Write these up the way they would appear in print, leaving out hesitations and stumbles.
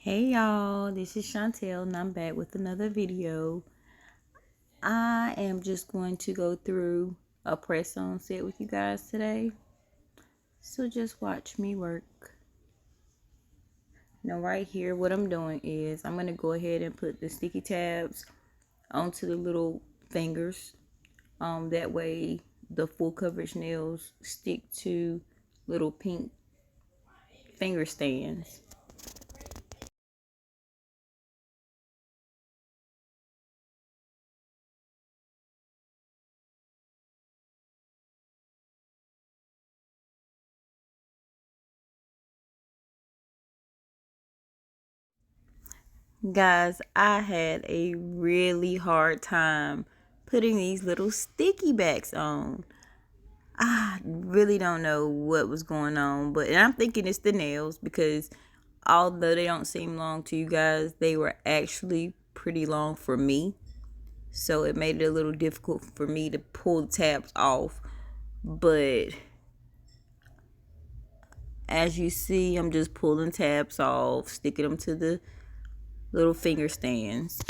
Hey y'all, this is Chantel and I'm back with another video. I am just going to go through a press-on set with you guys today. So just watch me work. Now right here, what I'm doing is I'm going to go ahead and put the sticky tabs onto the little fingers. That way the full coverage nails stick to little pink finger stands. Guys, I had a really hard time putting these little sticky backs on. I really don't know what was going on, but I'm thinking it's the nails because although they don't seem long to you guys, they were actually pretty long for me. So it made it a little difficult for me to pull the tabs off. But as you see, I'm just pulling tabs off, sticking them to the little finger stands.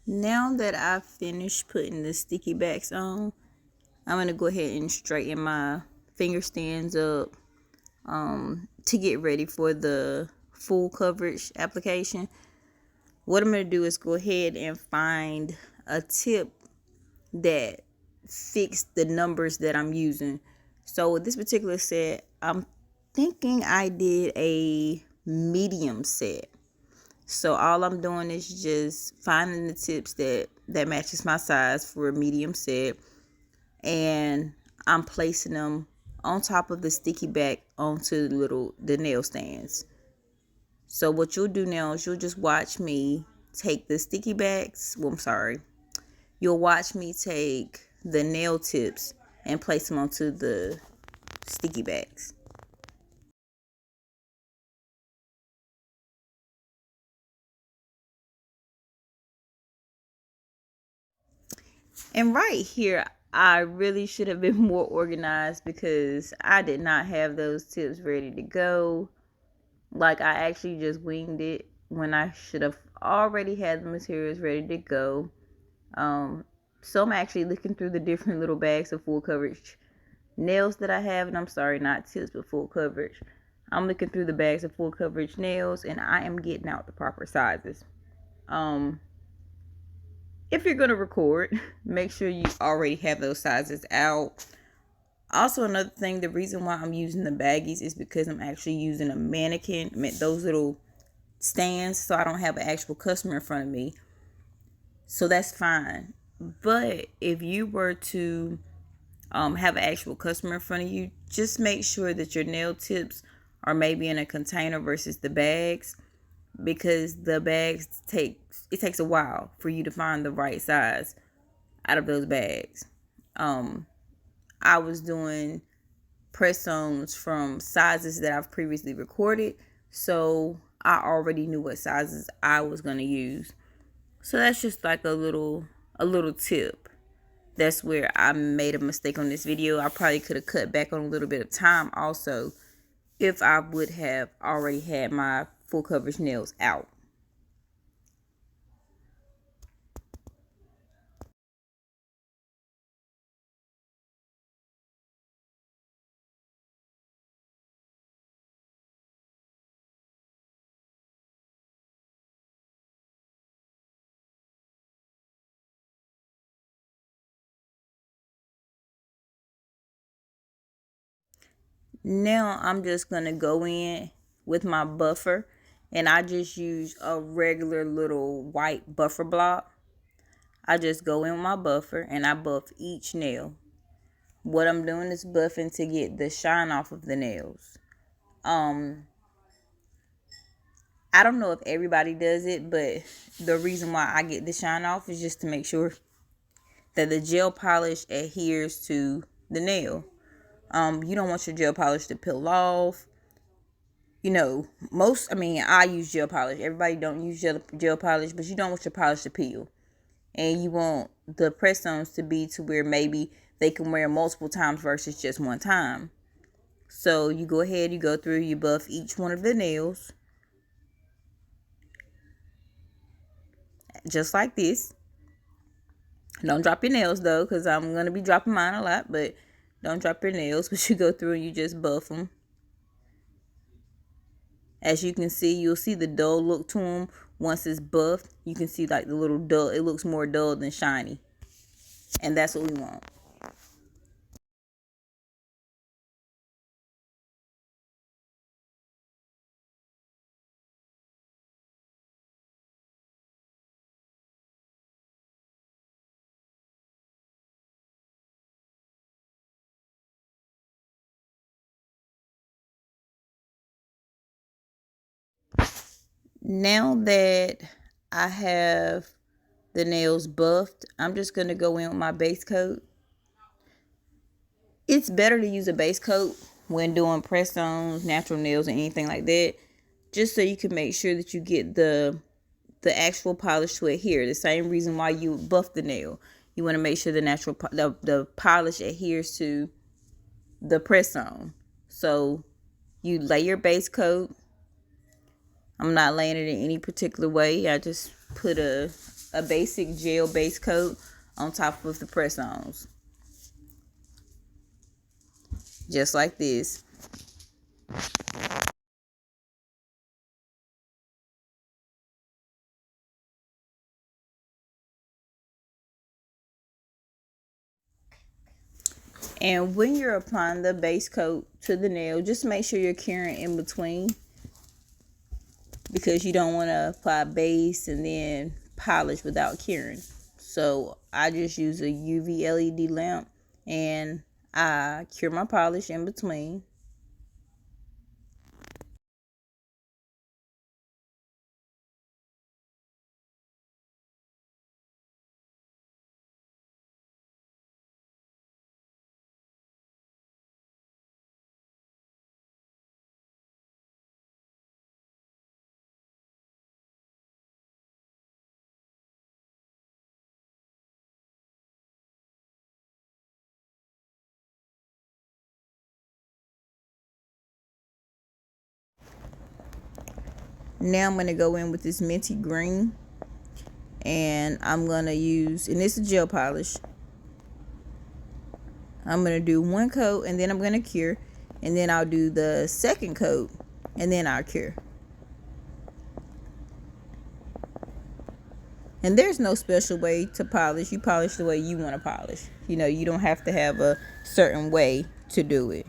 Now that I've finished putting the sticky backs on, I'm going to go ahead and straighten my finger stands up to get ready for the full coverage application. What I'm going to do is go ahead and find a tip that fits the numbers that I'm using. So with this particular set, I'm thinking I did a medium set. So all I'm doing is just finding the tips that matches my size for a medium set, and I'm placing them on top of the sticky back onto the nail stands. So what you'll do now is you'll just watch me take the sticky backs. Well, I'm sorry. You'll watch me take the nail tips and place them onto the sticky backs. And right here, I really should have been more organized because I did not have those tips ready to go. Like, I actually just winged it when I should have already had the materials ready to go. So I'm actually looking through the different little bags of full coverage nails that I have, and I'm sorry, not tips, but full coverage. I'm looking through the bags of full coverage nails, and I am getting out the proper sizes. If you're gonna record, make sure you already have those sizes out. Also, another thing, the reason why I'm using the baggies is because I'm actually using a mannequin, those little stands, so I don't have an actual customer in front of me. So that's fine. But if you were to have an actual customer in front of you, just make sure that your nail tips are maybe in a container versus the bags, because the bags takes a while for you to find the right size out of those bags. I was doing press-ons from sizes that I've previously recorded, so I already knew what sizes I was going to use. So that's just like a little tip. That's where I made a mistake on this video. I probably could have cut back on a little bit of time also if I would have already had my full coverage nails out. Now I'm just going to go in with my buffer, and I just use a regular little white buffer block. I just go in with my buffer and I buff each nail. What I'm doing is buffing to get the shine off of the nails. I don't know if everybody does it, but the reason why I get the shine off is just to make sure that the gel polish adheres to the nail. You don't want your gel polish to peel off. I use gel polish. Everybody don't use gel polish, but you don't want your polish to peel. and you want the press-ons to be to where maybe they can wear multiple times versus just one time. So you go ahead, you go through, you buff each one of the nails just like this. Don't drop your nails though, because I'm going to be dropping mine a lot, but don't drop your nails. But you go through and you just buff them. As you can see, you'll see the dull look to them. Once it's buffed, you can see like the little dull, it looks more dull than shiny. And that's what we want. Now that I have the nails buffed, I'm just going to go in with my base coat. It's better to use a base coat when doing press-ons, natural nails, or anything like that, just so you can make sure that you get the actual polish to adhere. The same reason why you buff the nail. You want to make sure the polish adheres to the press-on. So you lay your base coat. I'm not laying it in any particular way. I just put a basic gel base coat on top of the press-ons. Just like this. And when you're applying the base coat to the nail, just make sure you're curing in between, because you don't want to apply base and then polish without curing. So I just use a UV LED lamp and I cure my polish in between. Now I'm going to go in with this minty green, and I'm going to use, and this is gel polish. I'm going to do one coat and then I'm going to cure, and then I'll do the second coat and then I'll cure. And there's no special way to polish. You polish the way you want to polish. You know, you don't have to have a certain way to do it.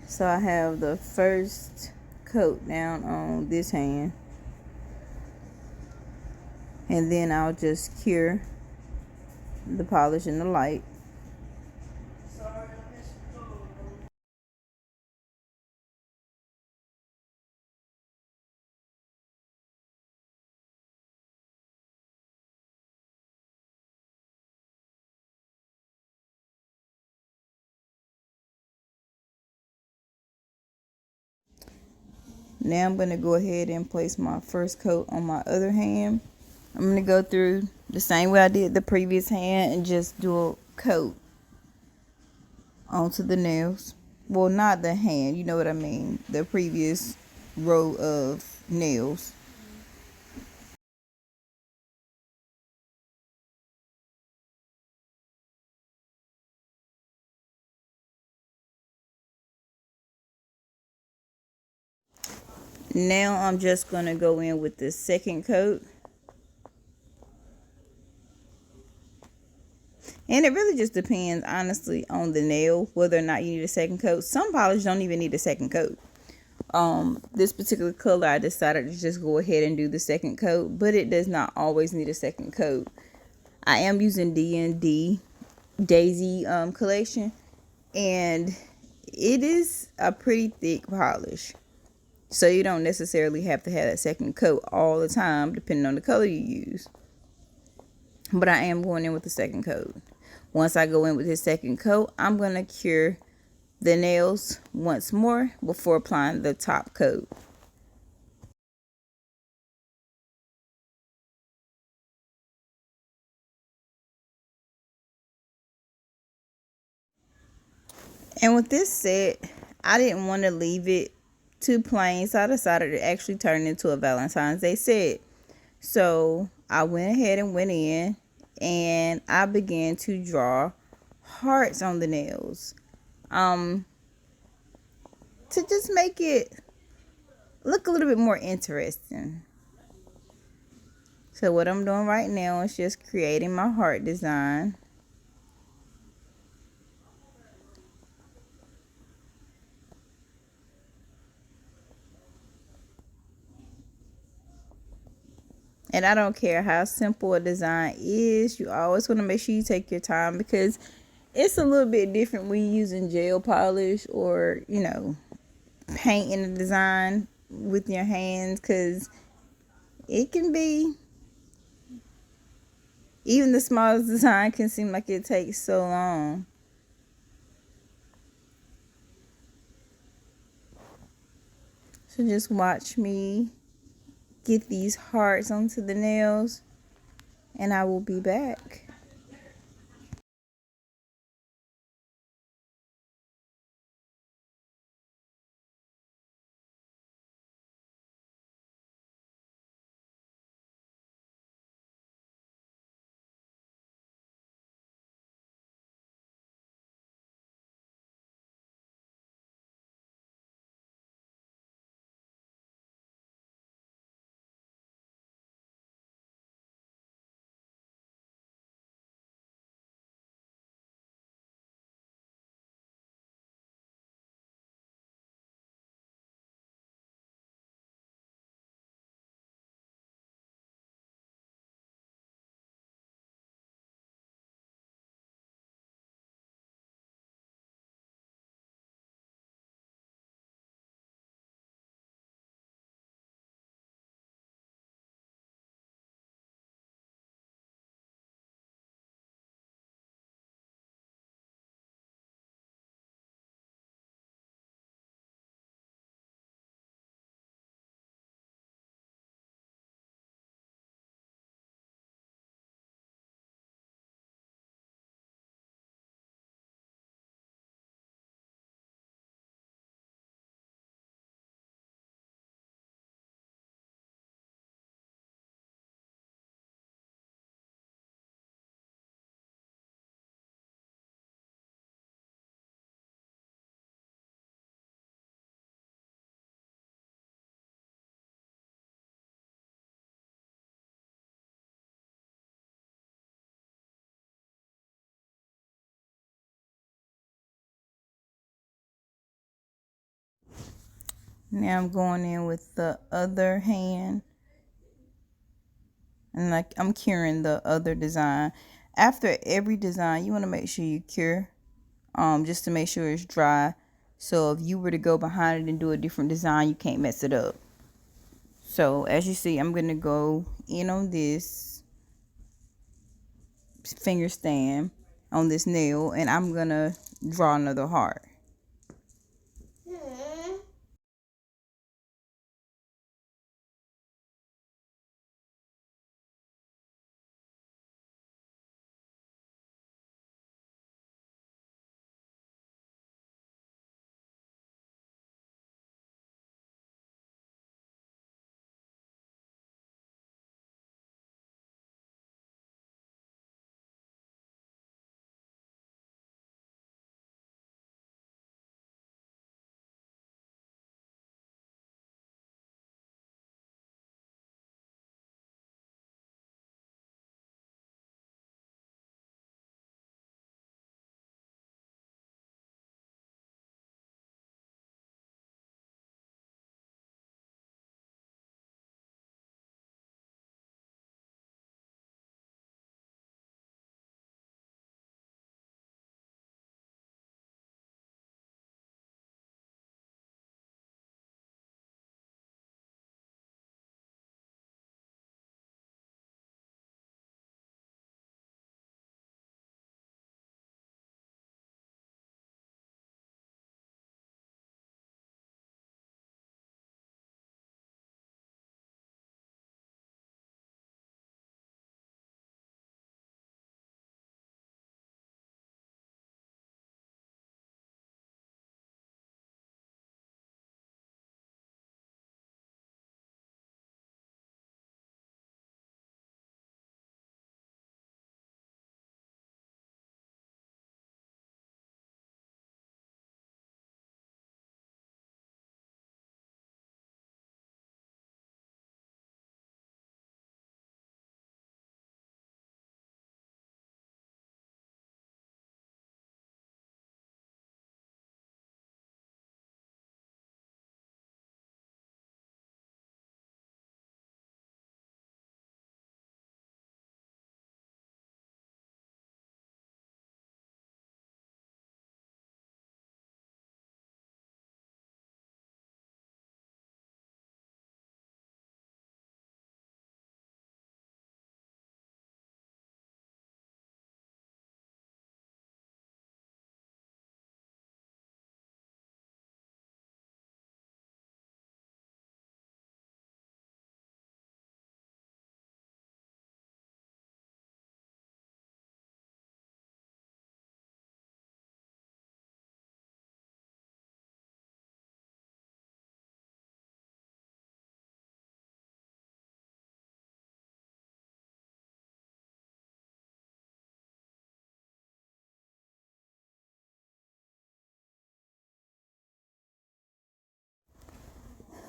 So I have the first coat down on this hand, and then I'll just cure the polish in the light. Now I'm going to go ahead and place my first coat on my other hand. I'm going to go through the same way I did the previous hand and just do a coat onto the nails. Well, not the hand, you know what I mean. The previous row of nails. Now I'm just going to go in with the second coat. And it really just depends, honestly, on the nail, whether or not you need a second coat. Some polish don't even need a second coat. This particular color, I decided to just go ahead and do the second coat, but it does not always need a second coat. I am using D&D Daisy collection, and it is a pretty thick polish. So you don't necessarily have to have that second coat all the time, depending on the color you use. But I am going in with the second coat. Once I go in with this second coat, I'm going to cure the nails once more before applying the top coat. And with this set, I didn't want to leave it too plain, so I decided to actually turn it into a Valentine's Day set. So I went ahead and went in and I began to draw hearts on the nails. To just make it look a little bit more interesting. So what I'm doing right now is just creating my heart design. And I don't care how simple a design is, you always want to make sure you take your time, because it's a little bit different when you're using gel polish or, painting a design with your hands, because it can be, even the smallest design can seem like it takes so long. So just watch me get these hearts onto the nails, and I will be back. Now I'm going in with the other hand, and like I'm curing the other design. After every design, you want to make sure you cure, just to make sure it's dry. So if you were to go behind it and do a different design, you can't mess it up. So as you see, I'm gonna go in on this finger stand on this nail, and I'm gonna draw another heart.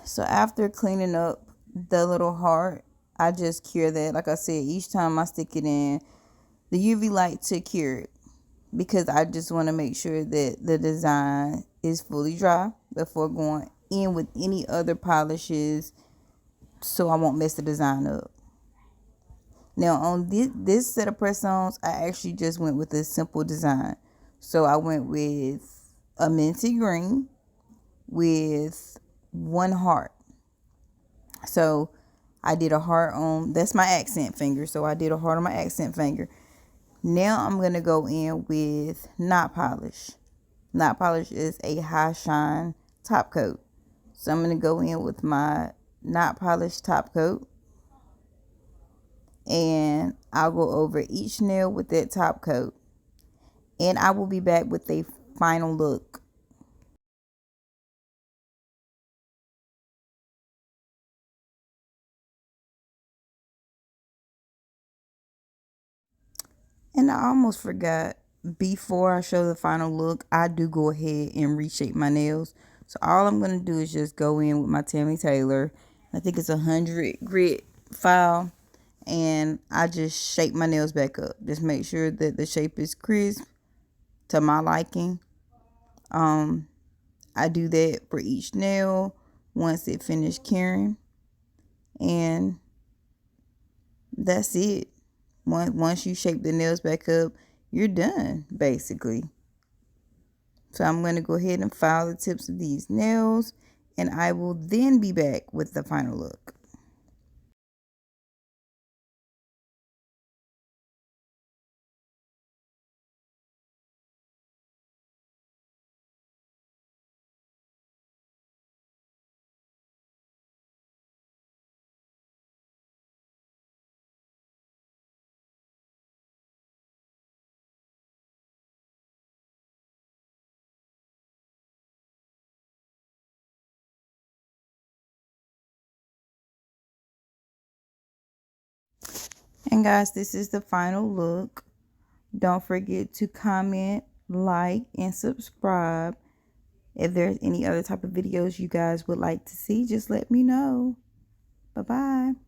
So after cleaning up the little heart, I just cure that. Like I said, each time I stick it in the UV light to cure it, because I just want to make sure that the design is fully dry before going in with any other polishes, so I won't mess the design up. Now on this set of press-ons, I actually just went with a simple design. So I went with a minty green with one heart. So I did a heart on, that's my accent finger. So I did a heart on my accent finger. Now I'm going to go in with Knot Polish. Knot Polish is a high shine top coat. So I'm going to go in with my Knot Polish top coat. And I'll go over each nail with that top coat. And I will be back with a final look. And I almost forgot, before I show the final look, I do go ahead and reshape my nails. So all I'm going to do is just go in with my Tammy Taylor. I think it's 100 grit file. And I just shape my nails back up. Just make sure that the shape is crisp to my liking. I do that for each nail once it finished curing. And that's it. Once you shape the nails back up, you're done, basically. So I'm going to go ahead and file the tips of these nails, and I will then be back with the final look. And guys, this is the final look. Don't forget to comment, like, and subscribe. If there's any other type of videos you guys would like to see, just let me know. Bye-bye.